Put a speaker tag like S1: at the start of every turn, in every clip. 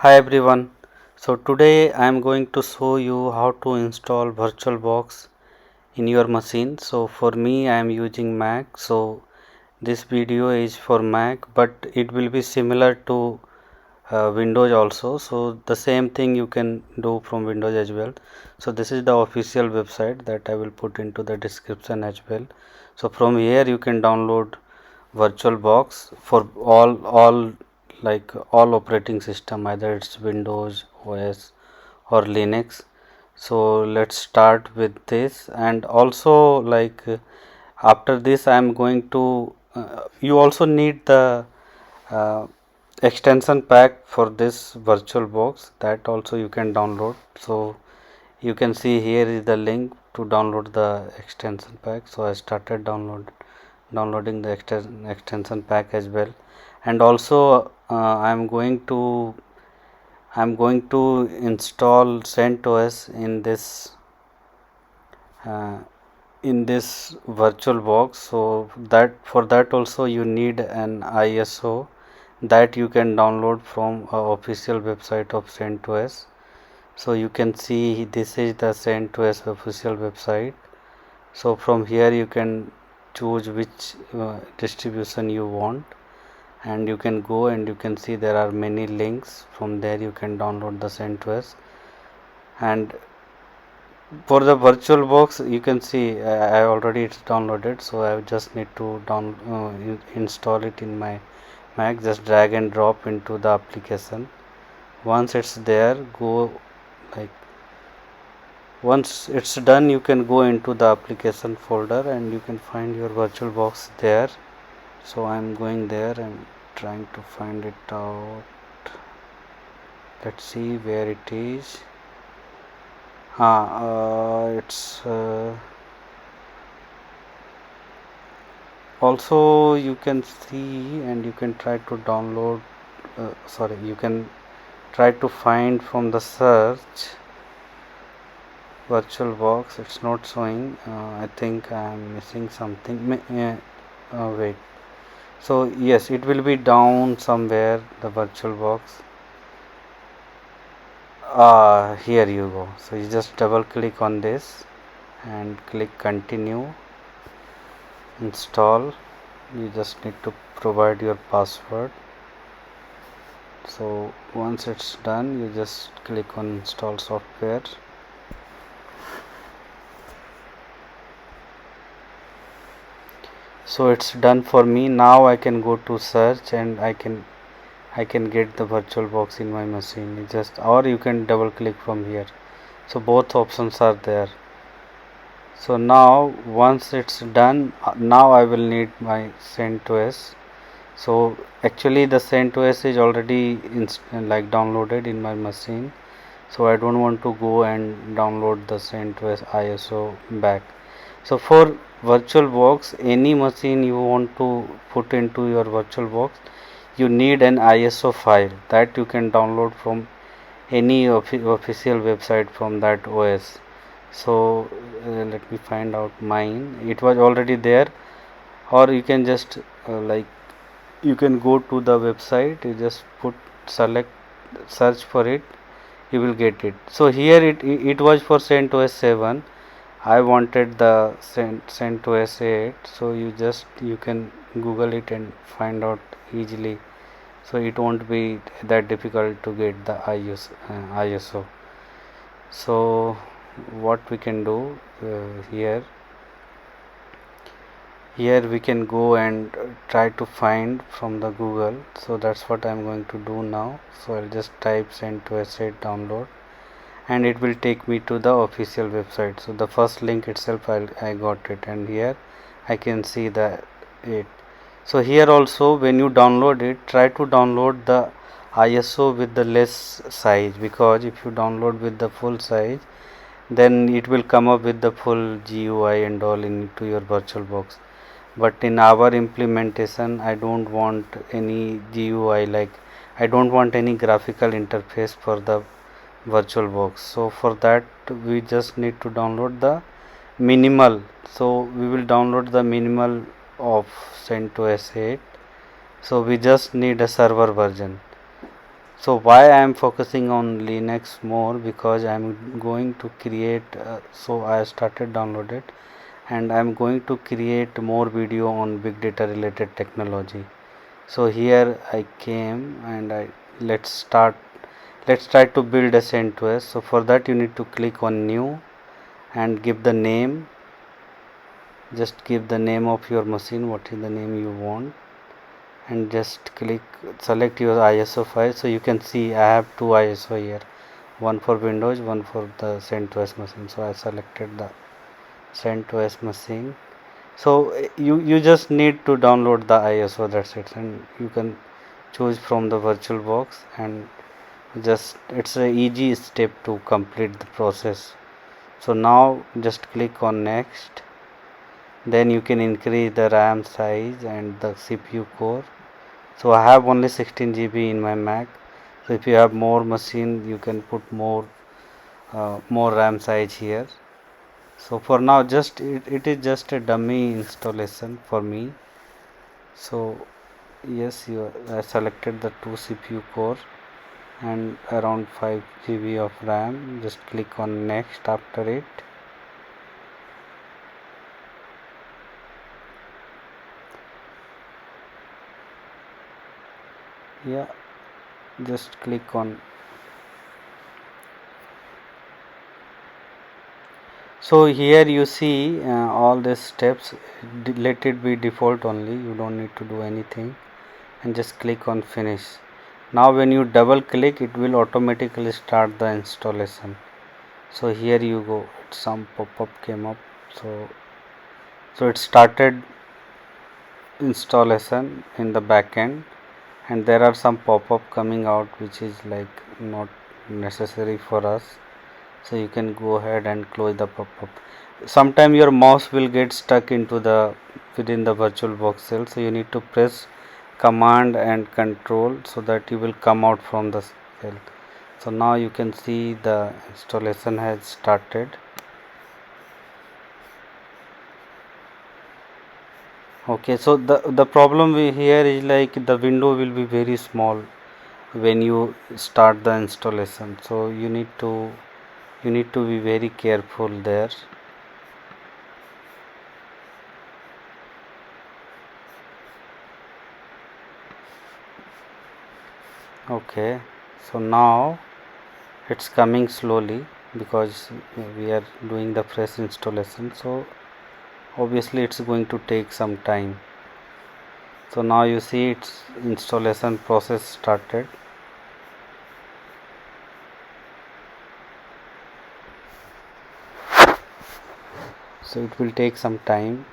S1: Hi everyone. So today I am going to show you how to install VirtualBox in your machine. So for me I am using Mac. So this video is for Mac, but it will be similar to Windows also. So the same thing you can do from Windows as well. So this is the official website that I will put into the description as well. So from here you can download VirtualBox for all operating system, either it's Windows OS or Linux. So let's start with this, and also after this I am going to you also need the uh, extension pack for this VirtualBox, that also you can download. So you can see here is the link to download the extension pack. So I started downloading the extension pack as well, and also I'm going to install CentOS uh, in this VirtualBox. So that for that also you need an ISO that you can download from official website of CentOS. So you can see this is the CentOS official website. So from here you can choose which distribution you want, and you can go and you can see there are many links. From there you can download the CentOS. And for the VirtualBox you can see I already it's downloaded, so I just need to install it in my Mac. Just drag and drop into the application. Once it's there, like once it's done, you can go into the application folder and you can find your VirtualBox there. So I'm going there and trying to find it out. Let's see where it is. It's also you can see, and you can try to download. You can try to find from the search VirtualBox. It's not showing. I think I am missing something. Wait. So yes, it will be down somewhere, the VirtualBox. Here you go. So you just double click on this and click continue, install. You just need to provide your password. So once it's done, you just click on install software. So it's done for me. Now I can go to search and I can get the VirtualBox in my machine. Or you can double click from here. So both options are there. So now once it's done, now I will need my CentOS. So actually the CentOS is already downloaded in my machine. So I don't want to go and download the CentOS ISO back. So for VirtualBox, any machine you want to put into your VirtualBox, you need an ISO file that you can download from any official website from that OS. So let me find out mine. It was already there, or you can just you can go to the website. You just search for it. You will get it. So here it was for CentOS 7. I wanted the CentOS 8. So you can Google it and find out easily. So it won't be that difficult to get the ISO. So what we can do here we can go and try to find from the Google. So that's what I'm going to do now. So I'll just type CentOS 8 download, and it will take me to the official website. So the first link itself I got it, and here I can see it. So here also, when you download it, try to download the ISO with the less size, because if you download with the full size, then it will come up with the full GUI and all into your VirtualBox. But in our implementation, I don't want any GUI, like I don't want any graphical interface for the VirtualBox. So for that we just need to download the minimal. So we will download the minimal of CentOS 8. So we just need a server version. So why I am focusing on Linux more, because I am going to create so I started download it, and I am going to create more video on big data related technology. So here I came and let's try to build a CentOS. So for that you need to click on new and give the name. Just give the name of your machine, what is the name you want, and just select your ISO file. So you can see I have two ISO here, one for Windows, one for the CentOS machine. So I selected the CentOS machine. So you just need to download the ISO, that's it, and you can choose from the VirtualBox, and just it's a easy step to complete the process. So now just click on next, then you can increase the RAM size and the CPU core. So I have only 16 GB in my Mac. So if you have more machine, you can put more RAM size here. So for now, it is just a dummy installation for me. So yes, I selected the two CPU core and around 5 GB of RAM. Just click on next after it. Yeah, just click on. So here you see all these steps, let it be default only, you don't need to do anything, and just click on finish. Now when you double click, it will automatically start the installation. So here you go, some pop-up came up, so it started installation in the backend, and there are some pop-up coming out which is like not necessary for us. So you can go ahead and close the pop-up. Sometime your mouse will get stuck into the within the VirtualBox cell, so you need to press command and control so that you will come out from the cell. So now you can see the installation has started. Okay, so the problem here is like the window will be very small when you start the installation, so you need to be very careful there. Okay, so now it's coming slowly because we are doing the fresh installation, so obviously it's going to take some time. So now you see its installation process started. So it will take some time.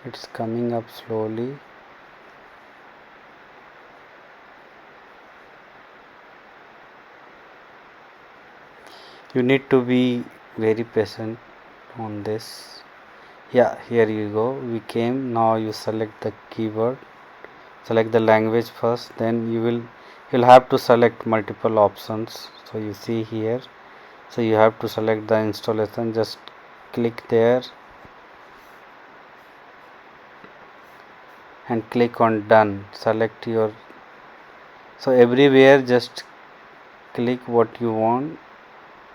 S1: It's coming up slowly. You need to be very patient on this. Yeah, here you go, we came. Now you select the keyword, select the language first, then you'll have to select multiple options. So you see here, so you have to select the installation, just click there and click on done. Select your, so everywhere just click what you want,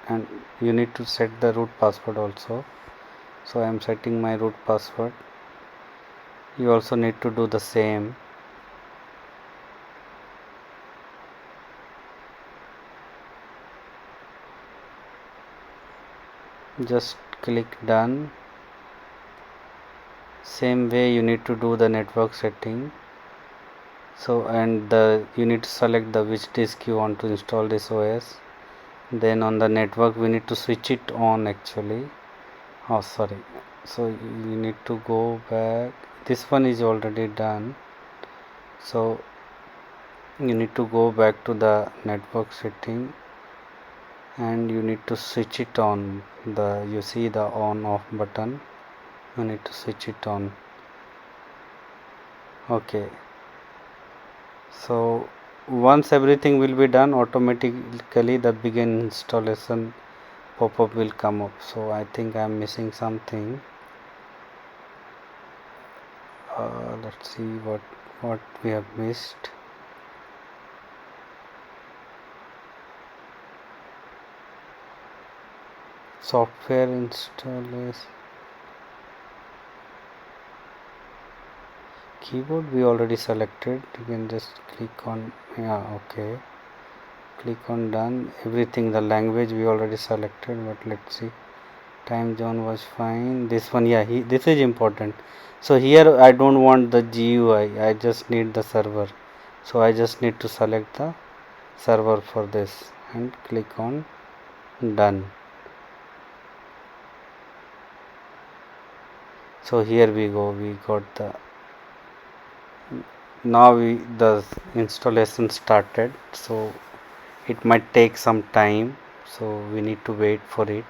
S1: and you need to set the root password also. So I am setting my root password. You also need to do the same. Just click done. Same way you need to do the network setting. So and you need to select the which disk you want to install this OS. Then on the network we need to switch it on actually. Oh sorry, so you need to go back. This one is already done, so you need to go back to the network setting and you need to switch it on. You see the on off button, you need to switch it on. Okay, So once everything will be done, automatically the begin installation pop-up will come up. So I think I am missing something. Let's see what we have missed. Software installation. Keyboard we already selected. You can just click on, yeah, okay, click on done. Everything, the language we already selected, but let's see. Time zone was fine. This one, yeah, this is important. So here I don't want the GUI, I just need the server. So I just need to select the server for this and click on done. So here we go, we got the, now the installation started. So it might take some time, so we need to wait for it.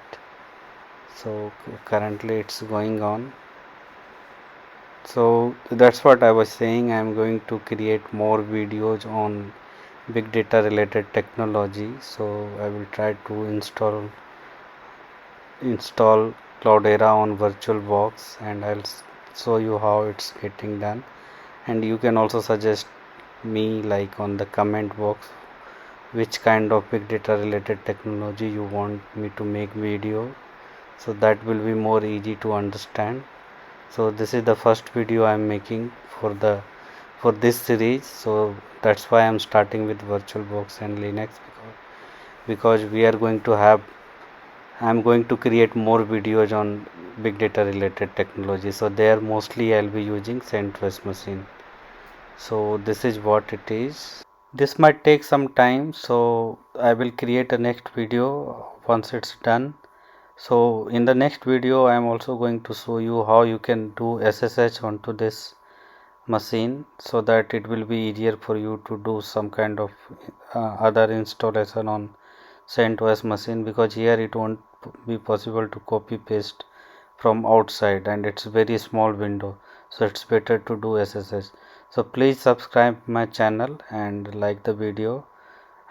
S1: So currently it's going on. So that's what I was saying, I am going to create more videos on big data related technology. So I will try to install Cloudera on VirtualBox, and I'll show you how it's getting done. And you can also suggest me like on the comment box which kind of big data related technology you want me to make video, so that will be more easy to understand. So this is the first video I am making for this series, so that's why I am starting with VirtualBox and Linux, because we are going to have, I am going to create more videos on big data related technology. So there mostly I'll be using CentOS machine. So this is what it is. This might take some time, so I will create a next video once it's done. So in the next video I am also going to show you how you can do SSH onto this machine, so that it will be easier for you to do some kind of other installation on CentOS machine, because here it won't be possible to copy paste from outside and it's very small window, so it's better to do SSH. So please subscribe my channel and like the video,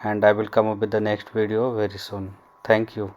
S1: and I will come up with the next video very soon. Thank you.